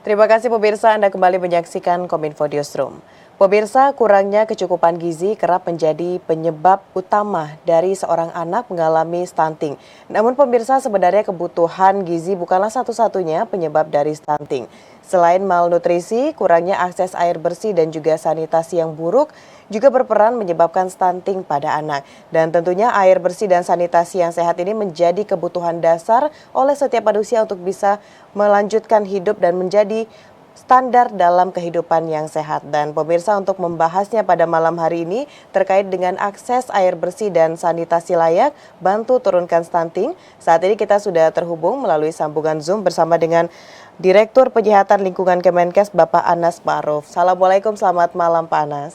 Terima kasih pemirsa, Anda kembali menyaksikan Kominfo Newsroom. Pemirsa, kurangnya kecukupan gizi kerap menjadi penyebab utama dari seorang anak mengalami stunting. Namun pemirsa, sebenarnya kebutuhan gizi bukanlah satu-satunya penyebab dari stunting. Selain malnutrisi, kurangnya akses air bersih dan juga sanitasi yang buruk juga berperan menyebabkan stunting pada anak. Dan tentunya air bersih dan sanitasi yang sehat ini menjadi kebutuhan dasar oleh setiap manusia untuk bisa melanjutkan hidup dan menjadi standar dalam kehidupan yang sehat. Dan pemirsa, untuk membahasnya pada malam hari ini terkait dengan akses air bersih dan sanitasi layak, bantu turunkan stunting. Saat ini kita sudah terhubung melalui sambungan Zoom bersama dengan Direktur Penyihatan Lingkungan Kemenkes, Bapak Anas Ma'ruf. Assalamualaikum, selamat malam Pak Anas.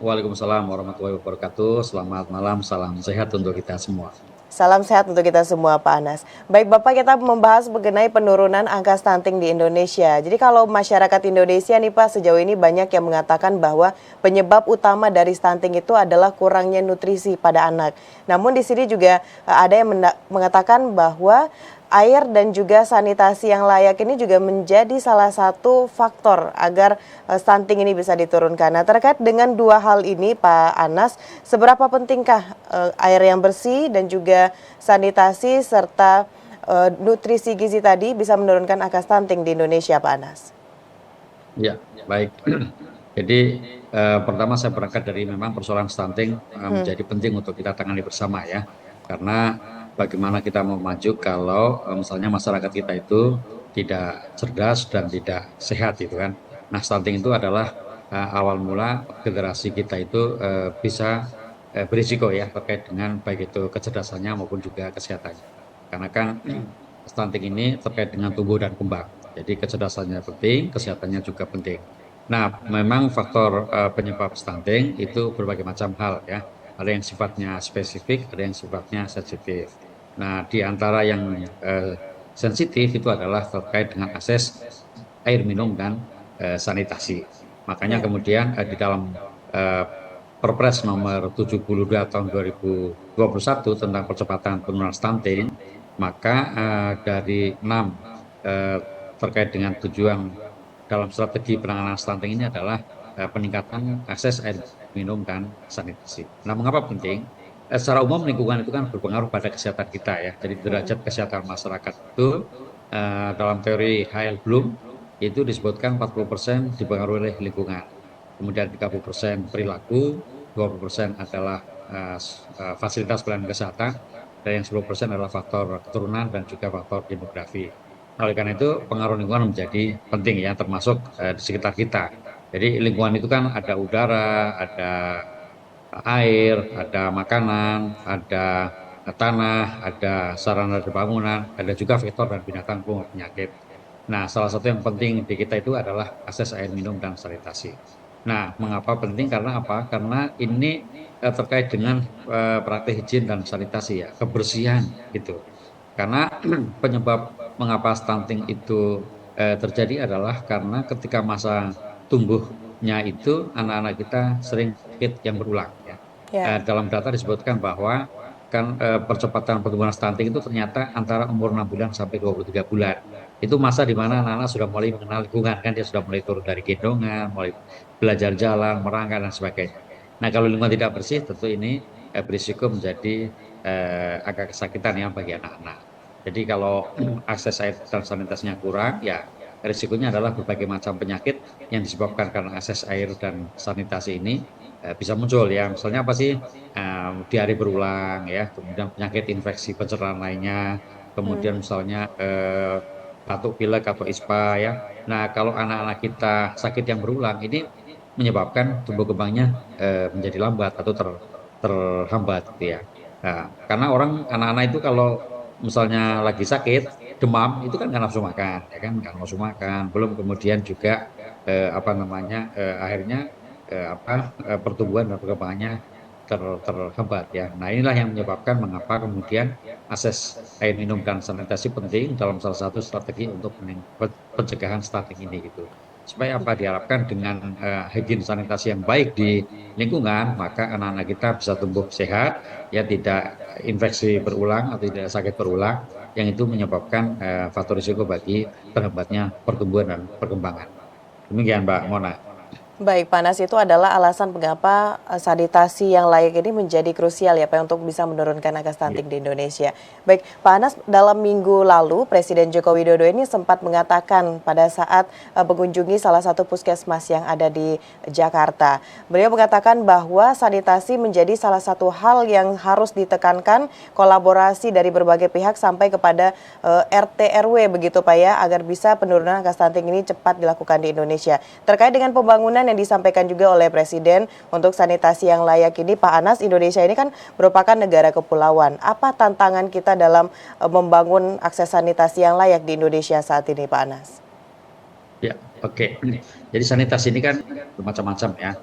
Waalaikumsalam warahmatullahi wabarakatuh. Selamat malam, salam sehat untuk kita semua. Salam sehat untuk kita semua Pak Anas. Baik Bapak, kita membahas mengenai penurunan angka stunting di Indonesia. Jadi kalau masyarakat Indonesia nih Pak, sejauh ini banyak yang mengatakan bahwa penyebab utama dari stunting itu adalah kurangnya nutrisi pada anak. Namun di sini juga ada yang mengatakan bahwa air dan juga sanitasi yang layak ini juga menjadi salah satu faktor agar stunting ini bisa diturunkan. Nah, terkait dengan dua hal ini Pak Anas, seberapa pentingkah air yang bersih dan juga sanitasi serta nutrisi gizi tadi bisa menurunkan angka stunting di Indonesia Pak Anas? Ya, baik. Jadi pertama saya berangkat dari memang persoalan stunting menjadi penting untuk kita tangani bersama ya. Karena bagaimana kita mau maju kalau misalnya masyarakat kita itu tidak cerdas dan tidak sehat gitu kan. Nah, stunting itu adalah awal mula generasi kita itu bisa berisiko ya terkait dengan baik itu kecerdasannya maupun juga kesehatannya. Karena kan stunting ini terkait dengan tumbuh dan kembang. Jadi kecerdasannya penting, kesehatannya juga penting. Nah, memang faktor penyebab stunting itu berbagai macam hal ya. Ada yang sifatnya spesifik, ada yang sifatnya sensitif. Nah, di antara yang sensitif itu adalah terkait dengan akses air minum dan sanitasi. Makanya kemudian di dalam Perpres nomor 72 tahun 2021 tentang percepatan penurunan stunting, maka dari 6 terkait dengan tujuan dalam strategi penanganan stunting ini adalah peningkatan akses air minum dan sanitasi. Nah, mengapa penting? Secara umum lingkungan itu kan berpengaruh pada kesehatan kita ya. Jadi derajat kesehatan masyarakat itu dalam teori H.L. Bloom itu disebutkan 40% dipengaruhi oleh lingkungan. Kemudian 30% perilaku, 20% adalah fasilitas pelayanan kesehatan, dan yang 10% adalah faktor keturunan dan juga faktor demografi. Oleh karena itu pengaruh lingkungan menjadi penting ya, termasuk di sekitar kita. Jadi lingkungan itu kan ada udara, ada air, ada makanan, ada tanah, ada sarana dan bangunan, ada juga vektor dan binatang pembawa penyakit. Nah, salah satu yang penting di kita itu adalah akses air minum dan sanitasi. Nah, mengapa penting? Karena apa? Karena ini terkait dengan praktik higien dan sanitasi ya, kebersihan gitu. Karena penyebab mengapa stunting itu terjadi adalah karena ketika masa tumbuhnya itu anak-anak kita sering sakit yang berulang ya. Ya. Dalam data disebutkan bahwa kan percepatan pertumbuhan stunting itu ternyata antara umur 6 bulan sampai 23 bulan. Itu masa di mana anak-anak sudah mulai mengenal lingkungan kan, dia sudah mulai turun dari gendongan, mulai belajar jalan, merangkak dan sebagainya. Nah, kalau lingkungan tidak bersih tentu ini berisiko menjadi agak kesakitan ya bagi anak-anak. Jadi kalau akses air dan sanitasinya kurang, ya risikonya adalah berbagai macam penyakit yang disebabkan karena akses air dan sanitasi ini bisa muncul ya. Misalnya apa sih? Diare berulang ya, kemudian penyakit infeksi pencernaan lainnya, kemudian misalnya batuk pilek atau ispa ya. Nah, kalau anak-anak kita sakit yang berulang ini menyebabkan tumbuh kembangnya menjadi lambat atau terhambat gitu ya. Nah, karena anak-anak itu kalau misalnya lagi sakit, demam itu kan nggak nafsu makan, ya kan nggak nafsu makan. Belum kemudian juga akhirnya pertumbuhan dan perkembangannya terhambat ya. Nah, inilah yang menyebabkan mengapa kemudian akses air minum dan sanitasi penting dalam salah satu strategi untuk pencegahan stunting ini gitu. Supaya apa, diharapkan dengan higien sanitasi yang baik di lingkungan, maka anak-anak kita bisa tumbuh sehat, ya tidak infeksi berulang atau tidak sakit berulang, yang itu menyebabkan faktor risiko bagi terhambatnya pertumbuhan dan perkembangan. Demikian Mbak Mona. Baik, Pak Anas, itu adalah alasan mengapa sanitasi yang layak ini menjadi krusial ya Pak untuk bisa menurunkan angka stunting di Indonesia. Baik, Pak Anas, dalam minggu lalu Presiden Joko Widodo ini sempat mengatakan pada saat mengunjungi salah satu puskesmas yang ada di Jakarta. Beliau mengatakan bahwa sanitasi menjadi salah satu hal yang harus ditekankan, kolaborasi dari berbagai pihak sampai kepada RT RW begitu Pak ya, agar bisa penurunan angka stunting ini cepat dilakukan di Indonesia. Terkait dengan pembangunan yang disampaikan juga oleh Presiden untuk sanitasi yang layak ini, Pak Anas, Indonesia ini kan merupakan negara kepulauan. Apa tantangan kita dalam membangun akses sanitasi yang layak di Indonesia saat ini, Pak Anas? Ya, oke. Jadi sanitasi ini kan bermacam-macam ya.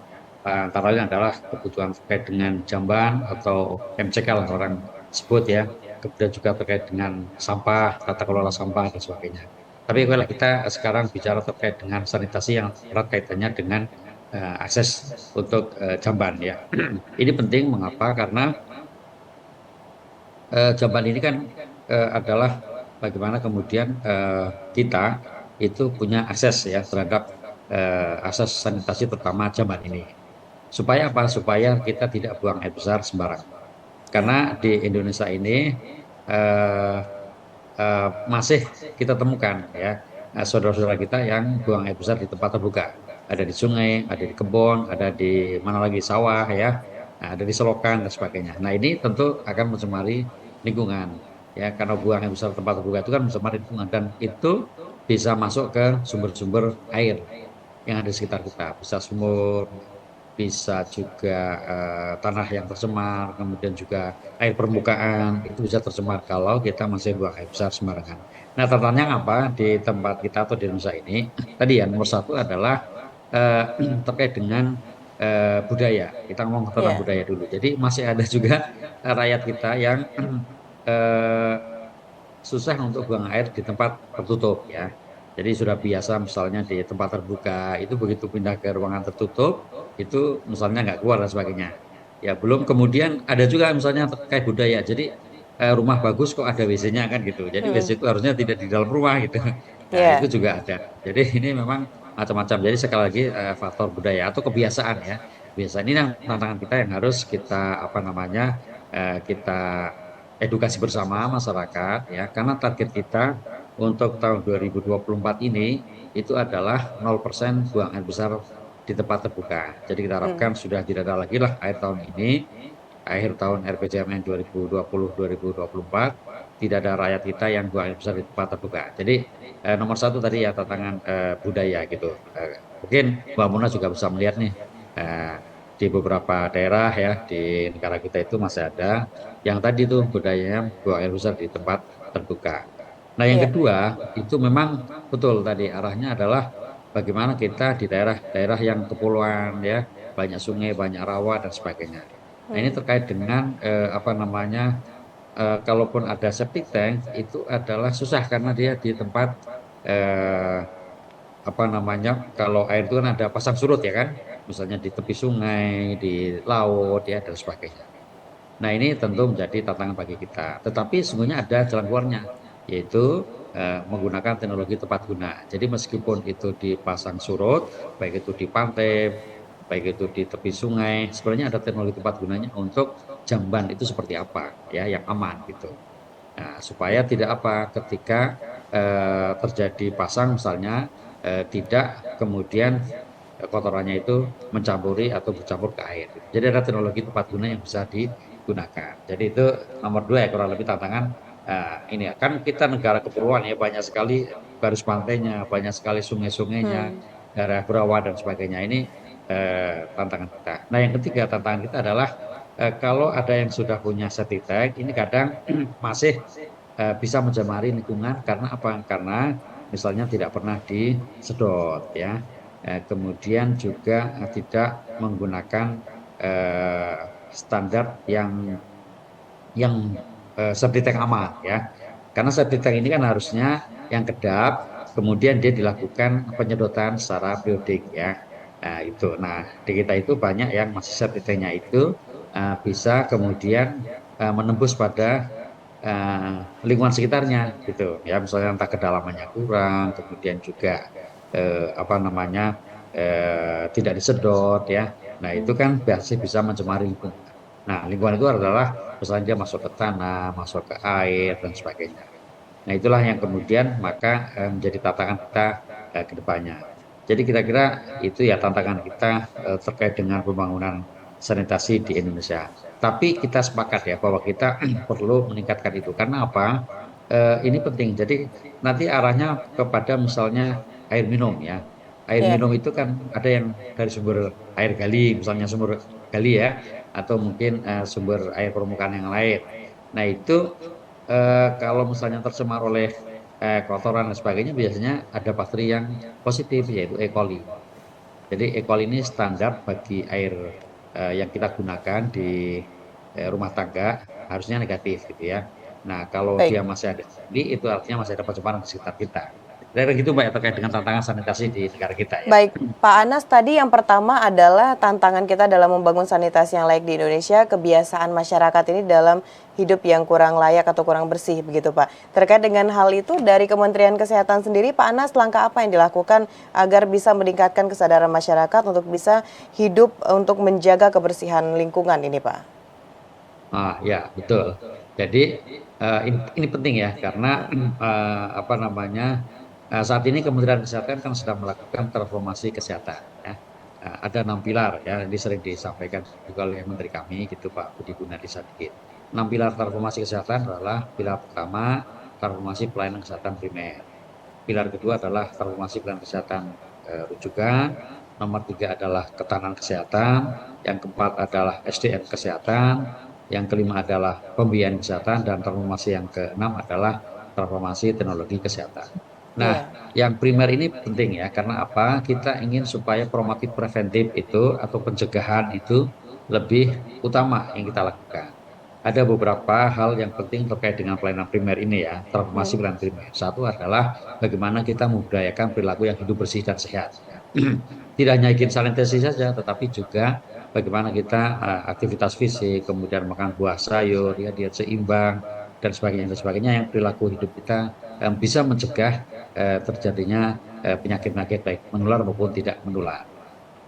Antara lain adalah kebutuhan terkait dengan jamban atau MCK lah orang sebut ya. Kemudian juga terkait dengan sampah, tata kelola sampah dan sebagainya. Tapi kalau kita sekarang bicara terkait dengan sanitasi yang erat kaitannya dengan akses untuk jamban ya. Ini penting mengapa? Karena jamban ini kan adalah bagaimana kemudian kita itu punya akses ya terhadap akses sanitasi terutama jamban ini. Supaya apa? Supaya kita tidak buang air besar sembarang. Karena di Indonesia ini eh, masih kita temukan ya saudara-saudara kita yang buang air besar di tempat terbuka. Ada di sungai, ada di kebun, ada di mana lagi sawah ya, ada di selokan dan sebagainya. Nah ini tentu akan mencemari lingkungan ya karena buang air besar di tempat terbuka itu kan mencemari lingkungan dan itu bisa masuk ke sumber-sumber air yang ada di sekitar kita, bisa sumur, bisa juga tanah yang tercemar, kemudian juga air permukaan itu bisa tercemar kalau kita masih buang air besar sembarangan. Nah, tantangannya apa di tempat kita atau di Indonesia ini? Tadi ya nomor satu adalah eh, terkait dengan budaya. Kita ngomong tentang Ya. budaya dulu. Jadi masih ada juga rakyat kita yang eh, susah untuk buang air di tempat tertutup ya. Jadi sudah biasa misalnya di tempat terbuka itu begitu pindah ke ruangan tertutup itu misalnya nggak keluar dan sebagainya. Ya belum kemudian ada juga misalnya terkait budaya. Jadi rumah bagus kok ada WC-nya kan gitu. Jadi Mm-mm. WC itu harusnya tidak di dalam rumah gitu. Nah itu Ya. juga ada. Jadi ini memang macam-macam. Jadi sekali lagi faktor budaya atau kebiasaan ya. Biasa ini yang tantangan kita yang harus kita apa namanya kita edukasi bersama masyarakat ya karena target kita untuk tahun 2024 ini itu adalah 0% buang air besar di tempat terbuka. Jadi kita Mm. harapkan sudah tidak ada lagi lah akhir tahun ini, akhir tahun RPJMN 2020-2024 tidak ada rakyat kita yang buang air besar di tempat terbuka. Jadi nomor satu tadi ya tantangan budaya gitu. Mungkin Mbak Muna juga bisa melihat nih eh, di beberapa daerah ya di negara kita itu masih ada yang tadi tuh budayanya buang air besar di tempat terbuka. Nah yang Iya. kedua itu memang betul tadi arahnya adalah bagaimana kita di daerah-daerah yang kepulauan ya banyak sungai, banyak rawa dan sebagainya. Nah ini Mm. terkait dengan apa namanya kalaupun ada septic tank itu adalah susah karena dia di tempat eh, apa namanya kalau air itu kan ada pasang surut ya kan misalnya di tepi sungai di laut ya dan sebagainya. Nah ini tentu menjadi tantangan bagi kita tetapi sesungguhnya ada jalan keluarnya yaitu menggunakan teknologi tepat guna. Jadi meskipun itu dipasang surut baik itu di pantai baik itu di tepi sungai sebenarnya ada teknologi tepat gunanya untuk jamban itu seperti apa ya yang aman gitu. Nah, supaya tidak apa ketika terjadi pasang misalnya tidak kemudian kotorannya itu mencampuri atau bercampur ke air. Jadi ada teknologi tepat guna yang bisa digunakan. Jadi itu nomor dua ya kurang lebih tantangan ini ya. Kan kita negara kepulauan ya banyak sekali garis pantainya, banyak sekali sungai-sungainya, Hmm. daerah berawa dan sebagainya. Ini tantangan kita. Nah yang ketiga tantangan kita adalah kalau ada yang sudah punya septic tank, ini kadang masih bisa mencemari lingkungan karena apa? Karena misalnya tidak pernah disedot ya. Kemudian juga tidak menggunakan standar yang septic tank aman ya. Karena septic tank ini kan harusnya yang kedap, kemudian dia dilakukan penyedotan secara periodik ya. Nah, itu. Nah, di kita itu banyak yang masih septic tanknya itu bisa kemudian menembus pada lingkungan sekitarnya gitu ya, misalnya entah kedalamannya kurang, kemudian juga apa namanya tidak disedot ya. Nah itu kan pasti bisa mencemari lingkungan. Nah lingkungan itu adalah misalnya dia masuk ke tanah, masuk ke air dan sebagainya. Nah itulah yang kemudian maka menjadi tantangan kita ke depannya. Jadi kira-kira itu ya tantangan kita terkait dengan pembangunan sanitasi di Indonesia. Tapi kita sepakat ya bahwa kita perlu meningkatkan itu. Karena apa? Ini penting. Jadi nanti arahnya kepada misalnya air minum ya. Air Ya, minum itu kan ada yang dari sumber air gali, misalnya sumber gali ya, atau mungkin sumber air permukaan yang lain. Nah itu kalau misalnya tercemar oleh kotoran dan sebagainya, biasanya ada bakteri yang positif yaitu E. coli. Jadi E. coli ini standar bagi air yang kita gunakan di rumah tangga harusnya negatif gitu ya. Nah kalau baik. dia masih ada itu artinya masih ada pencemaran di sekitar kita. Kira-kira gitu Mbak ya, terkait dengan tantangan sanitasi di negara kita ya. Baik, Pak Anas, tadi yang pertama adalah tantangan kita dalam membangun sanitasi yang layak di Indonesia, kebiasaan masyarakat ini dalam hidup yang kurang layak atau kurang bersih, begitu Pak. Terkait dengan hal itu, dari Kementerian Kesehatan sendiri, Pak Anas, langkah apa yang dilakukan agar bisa meningkatkan kesadaran masyarakat untuk bisa hidup untuk menjaga kebersihan lingkungan ini, Pak? Ya betul. Jadi ini penting ya karena apa namanya saat ini Kementerian Kesehatan kan sedang melakukan transformasi kesehatan. Ya. Ada 6 pilar ya, ini sering disampaikan juga oleh Menteri kami gitu Pak Budi Gunadi Sadikin. 6 pilar transformasi kesehatan adalah pilar pertama transformasi pelayanan kesehatan primer. Pilar kedua adalah transformasi pelayanan kesehatan rujukan. Nomor 3 adalah ketahanan kesehatan. Yang keempat adalah SDM kesehatan. Yang kelima adalah pembiayaan kesehatan dan transformasi yang keenam adalah transformasi teknologi kesehatan. Nah, Iya, yang primer ini penting ya, karena apa? Kita ingin supaya promotif preventif itu atau pencegahan itu lebih utama yang kita lakukan. Ada beberapa hal yang penting terkait dengan pelayanan primer ini ya, transformasi hmm, pelayanan primer. Satu adalah bagaimana kita membudayakan perilaku yang hidup bersih dan sehat. Tidak hanya higien sanitasi saja, tetapi juga bagaimana kita aktivitas fisik, kemudian makan buah sayur, ya diet seimbang dan sebagainya yang perilaku hidup kita bisa mencegah terjadinya penyakit-penyakit baik menular maupun tidak menular.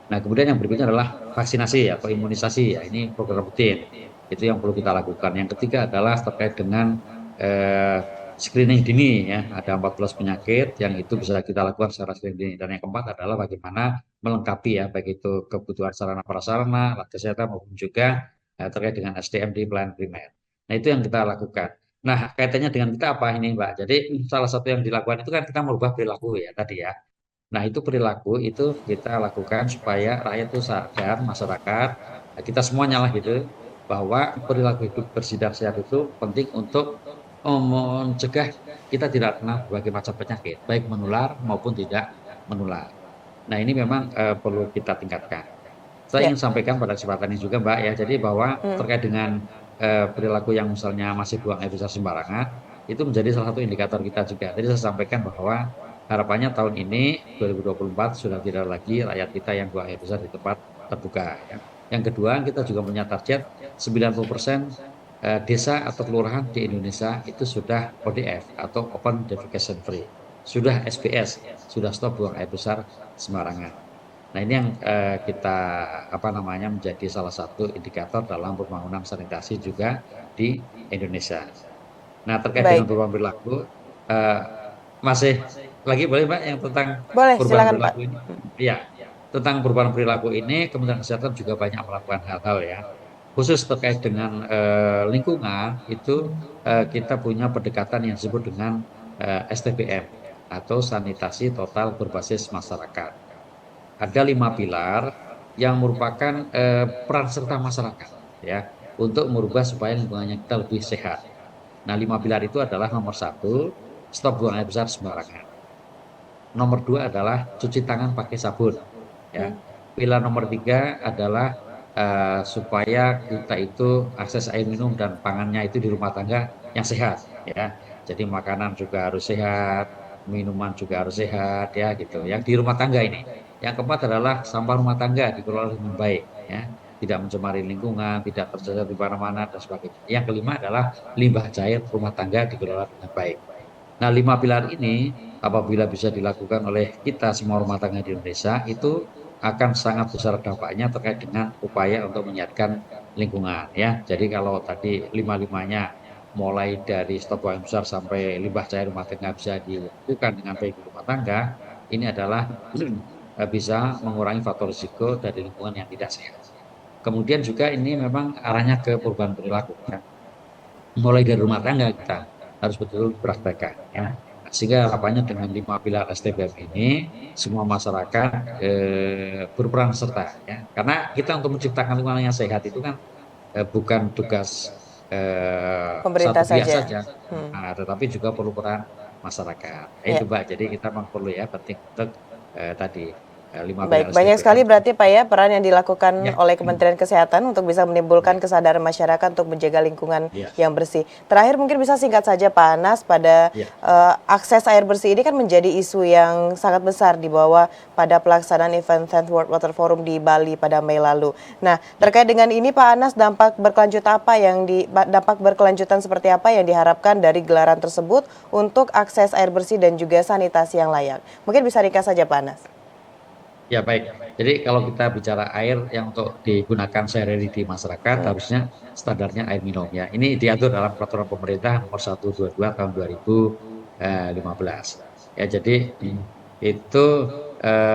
Nah, kemudian yang berikutnya adalah vaksinasi atau imunisasi ya, ini program rutin. Itu yang perlu kita lakukan. Yang ketiga adalah terkait dengan eh, screening dini ya, ada 14 penyakit yang itu bisa kita lakukan secara screening dini. Dan yang keempat adalah bagaimana melengkapi ya, baik itu kebutuhan sarana prasarana, alat kesehatan maupun juga terkait dengan SDM di pelayanan primer. Nah, itu yang kita lakukan. Nah, kaitannya dengan kita apa ini, Mbak? Jadi salah satu yang dilakukan itu kan kita merubah perilaku ya tadi ya. Nah, itu perilaku itu kita lakukan supaya rakyat itu sadar, masyarakat, kita semuanya lah gitu, bahwa perilaku hidup bersih dan sehat itu penting untuk mencegah kita tidak kena berbagai macam penyakit, baik menular maupun tidak menular. Nah, ini memang perlu kita tingkatkan. Saya ya, ingin sampaikan pada kesempatan ini juga, Mbak, ya, jadi bahwa hmm, terkait dengan perilaku yang misalnya masih buang air besar sembarangan, itu menjadi salah satu indikator kita juga. Jadi saya sampaikan bahwa harapannya tahun ini 2024 sudah tidak lagi rakyat kita yang buang air besar di tempat terbuka. Ya. Yang kedua, kita juga punya target 90% desa atau kelurahan di Indonesia itu sudah ODF atau Open Defecation Free, sudah SPS, sudah stop buang air besar sembarangan. Nah ini yang kita apa namanya menjadi salah satu indikator dalam pembangunan sanitasi juga di Indonesia. Nah terkait dengan baik. perubahan perilaku, eh, masih lagi boleh Mbak yang tentang Boleh, perubahan silakan Pak. perilaku ini? Iya, tentang perubahan perilaku ini Kementerian Kesehatan juga banyak melakukan hal-hal ya. Khusus terkait dengan lingkungan itu kita punya pendekatan yang disebut dengan STBM atau sanitasi total berbasis masyarakat. Ada 5 pilar yang merupakan peran serta masyarakat ya untuk merubah supaya lingkungannya kita lebih sehat. Nah, 5 pilar itu adalah nomor satu, stop buang air besar sembarangan. Nomor dua adalah cuci tangan pakai sabun. Ya. Hmm, Pilar nomor tiga adalah supaya kita itu akses air minum dan pangannya itu di rumah tangga yang sehat. Ya. Jadi makanan juga harus sehat, minuman juga harus sehat, ya gitu. Yang di rumah tangga ini. Yang keempat adalah sampah rumah tangga dikelola dengan baik. Ya. tidak mencemari lingkungan, tidak terjerat di mana-mana dan sebagainya. Yang kelima adalah limbah cair rumah tangga dikelola dengan baik. Nah, 5 pilar ini apabila bisa dilakukan oleh kita semua rumah tangga di Indonesia, itu akan sangat besar dampaknya terkait dengan upaya untuk menyehatkan lingkungan ya. Jadi kalau tadi lima-limanya mulai dari stok buang besar sampai limbah cair rumah tangga bisa dilakukan dengan baik di rumah tangga, ini adalah bisa mengurangi faktor risiko dari lingkungan yang tidak sehat. Kemudian juga ini memang arahnya ke perubahan perilaku ya. Mulai dari rumah tangga kita harus betul praktekkan ya. Sehingga harapannya dengan 5 pilar STBM ini semua masyarakat berperan serta ya. Karena kita untuk menciptakan lingkungan yang sehat itu kan bukan tugas Pemerintah satu pihak saja. saja, tetapi juga perlu peran masyarakat. Ya. Itu Mbak. Jadi kita memang perlu ya penting untuk tadi 5 pilar Baik, banyak sekali STBM. berarti Pak ya peran yang dilakukan Ya, oleh Kementerian Kesehatan untuk bisa menimbulkan kesadaran masyarakat untuk menjaga lingkungan ya, yang bersih. Terakhir mungkin bisa singkat saja Pak Anas pada ya. akses air bersih ini kan menjadi isu yang sangat besar dibawa pada pelaksanaan event 10th World Water Forum di Bali pada Mei lalu. Nah, terkait dengan ini Pak Anas, dampak berkelanjutan seperti apa yang diharapkan dari gelaran tersebut untuk akses air bersih dan juga sanitasi yang layak? Mungkin bisa ringkas saja Pak Anas. Ya baik, jadi kalau kita bicara air yang untuk digunakan sehari-hari di masyarakat harusnya standarnya air minum ya. Ini diatur dalam peraturan pemerintah nomor 122 tahun 2015. Ya jadi itu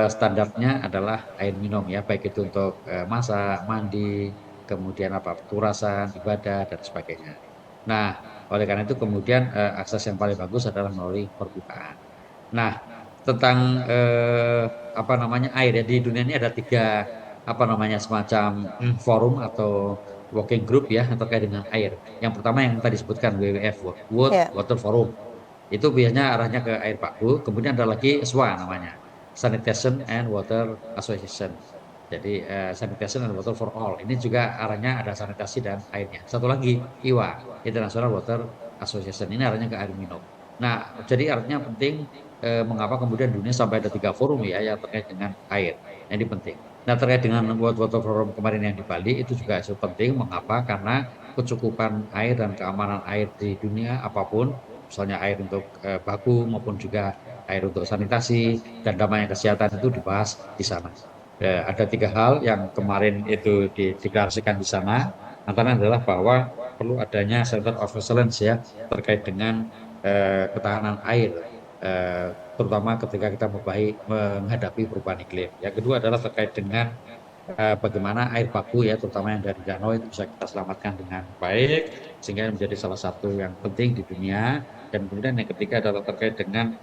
standarnya adalah air minum ya, baik itu untuk masak, mandi, kemudian turasan, ibadah dan sebagainya. Nah, oleh karena itu kemudian akses yang paling bagus adalah melalui permukaan. Nah, tentang air ya di dunia ini ada 3 semacam forum atau working group ya terkait dengan air. Yang pertama yang tadi disebutkan WWF World Ya. Water Forum. Itu biasanya arahnya ke air baku. Kemudian ada lagi SWA namanya, Sanitation and Water Association. Jadi Sanitation and Water for All. Ini juga arahnya ada sanitasi dan airnya. Satu lagi IWA, International Water Association. Ini arahnya ke air minum. Nah, jadi artinya penting mengapa kemudian dunia sampai ada 3 forum ya yang terkait dengan air. Nah, ini penting. Nah, terkait dengan World Water Forum kemarin yang di Bali itu juga isu penting. Mengapa? Karena kecukupan air dan keamanan air di dunia apapun, misalnya air untuk baku maupun juga air untuk sanitasi dan damai kesehatan itu dibahas di sana. Ada 3 hal yang kemarin itu dideklarasikan di sana. Antara adalah bahwa perlu adanya Center of Excellence ya terkait dengan ketahanan air, terutama ketika kita menghadapi perubahan iklim. Yang kedua adalah terkait dengan bagaimana air baku ya, terutama yang dari danau itu bisa kita selamatkan dengan baik, sehingga menjadi salah satu yang penting di dunia. Dan kemudian yang ketiga adalah terkait dengan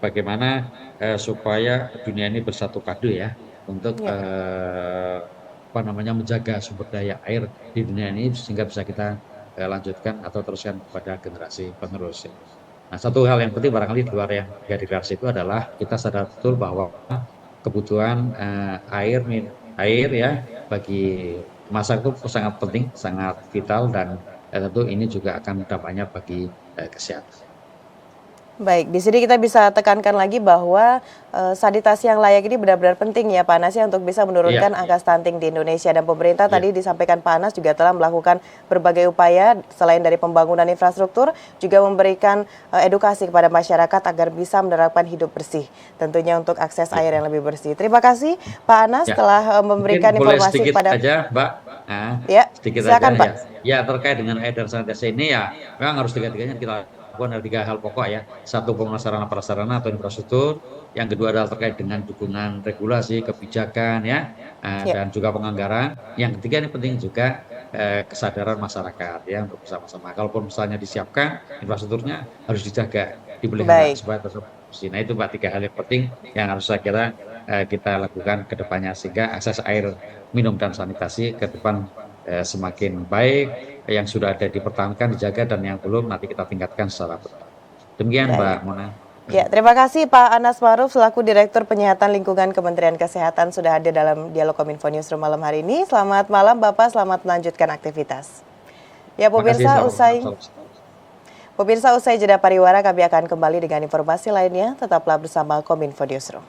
bagaimana supaya dunia ini bersatu padu ya, untuk Ya. menjaga sumber daya air di dunia ini sehingga bisa kita lanjutkan atau teruskan kepada generasi penerus. Nah, satu hal yang penting barangkali di luar yang deklarasi itu adalah kita sadar betul bahwa kebutuhan air ya bagi masyarakat itu sangat penting, sangat vital dan tentu ini juga akan dampaknya bagi kesehatan. Baik, di sini kita bisa tekankan lagi bahwa sanitasi yang layak ini benar-benar penting ya Pak Anas ya untuk bisa menurunkan Iya, angka stunting di Indonesia, dan pemerintah iya, tadi disampaikan Pak Anas juga telah melakukan berbagai upaya selain dari pembangunan infrastruktur juga memberikan edukasi kepada masyarakat agar bisa menerapkan hidup bersih, tentunya untuk akses air yang lebih bersih. Terima kasih Pak Anas ya. telah memberikan Mungkin boleh informasi sedikit kepada aja, Mbak. Nah, ya, sedikit aja silakan Pak. ya. Ya, terkait dengan air dan sanitasi ini ya, memang harus tiga-tiganya kita lakukan. Ada 3 hal pokok ya. Satu, pembangunan sarana prasarana atau infrastruktur. Yang kedua adalah terkait dengan dukungan regulasi, kebijakan ya, Ya. dan juga penganggaran. Yang ketiga ini penting juga kesadaran masyarakat ya untuk bersama-sama. Kalaupun misalnya disiapkan infrastrukturnya harus dijaga, dipelihara Baik. supaya tetap bersih. Nah, itu Mbak 3 hal yang penting yang harus saya kira kita lakukan ke depannya sehingga akses air minum dan sanitasi ke depan semakin baik, yang sudah ada dipertahankan, dijaga, dan yang belum nanti kita tingkatkan secara bertahap. Demikian Mbak Baik. Mona. Ya, terima kasih Pak Anas Ma'ruf selaku Direktur Penyihatan Lingkungan Kementerian Kesehatan sudah hadir dalam Dialog Kominfo Newsroom malam hari ini. Selamat malam Bapak, selamat melanjutkan aktivitas. Ya, Terima kasih, pemirsa usai jeda pariwara kami akan kembali dengan informasi lainnya. Tetaplah bersama Kominfo Newsroom.